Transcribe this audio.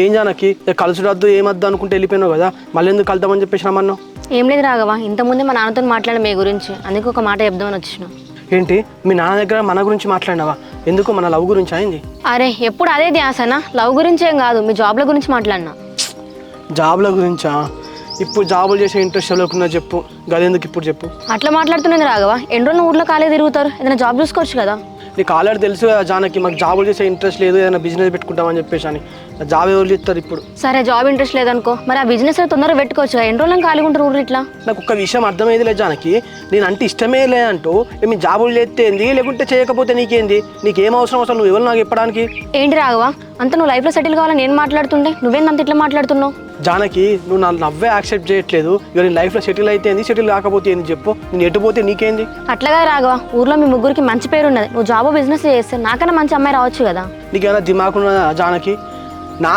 ఏం జానకి కలుసుడద్దు ఏమద్దు అనుకుంటే వెళ్ళిపోయినావు కదా, మళ్ళీ ఎందుకు కలుద్దామని చెప్పేసి రమ్మన్నావు? ఏం లేదు రాఘవ, ఇంతకుముందే మా నాన్నతో మాట్లాడిన మీ గురించి, అందుకే ఒక మాట చెప్దామని వచ్చిన. ఏంటి మీ నాన్న దగ్గర మన గురించి మాట్లాడినావా? ఎందుకు మన లవ్ గురించి అయింది? అరే ఎప్పుడు అదే ధ్యాసనా, లవ్ గురించి ఏం కాదు, మీ జాబ్ల గురించి మాట్లాడినా. జాబ్ల గురించా? ఇప్పుడు జాబులు చేసే ఇంట్రెస్ట్ ఎవరుకున్నా చెప్పు, గదెందుకు ఇప్పుడు చెప్పు. అట్లా మాట్లాడుతున్నది రాఘవ, ఎన్ని రోజులు ఊర్లో ఖాళీ తిరుగుతారు, ఏదైనా జాబ్ చూసుకోవచ్చు కదా. నీకు ఆల్రెడీ తెలుసు కదా జానకి, మాకు జాబులు చేసే ఇంట్రెస్ట్ లేదు, ఏదైనా బిజినెస్ పెట్టుకుంటామని చెప్పేసి అని. జాబ్ ఎవరు ఇస్తారు ఇప్పుడు? సరే జాబ్ ఇంట్రెస్ట్ లేదనుకో, మరి ఆ బిజినెస్ తొందరగా పెట్టుకోవచ్చు కదా, ఎన్ని రోజులు ఖాళీగా ఉంటారు ఊరు ఇట్లా. నాకు ఒక విషయం అర్థమైంది లేదు జానకి, నేను అంటే ఇష్టమే లేదంటూ మీ జాబులు చేస్తేంది లేకుంటే చేయకపోతే నీకేంది? నీకేం అవసరం అసలు, నువ్వు ఎవరు నాకు చెప్పడానికి? ఏంటి రాఘవ, అంత నువ్వు లైఫ్లో సెటిల్ కావాలని నేను మాట్లాడుతుండే నువ్వేందంత ఇట్లా మాట్లాడుతున్నావు? జానకి నువ్వు నా నవ్వే యాక్సెప్ట్ చేయట్లేదు. ఇక నీ లైఫ్లో సెటిల్ అయితే ఏంది, సెటిల్ కాకపోతే ఏంది చెప్పు. నేను ఎటుపోతే నీకేంది? అట్లాగా రాఘవ, ఊర్లో మీ ముగ్గురికి మంచి పేరు ఉన్నది, నువ్వు జాబ్ బిజినెస్ చేస్తే నాకన్నా మంచి అమ్మాయి రావచ్చు కదా. నీకేమైనా దిమాగ్ ఉన్నదా జానకి?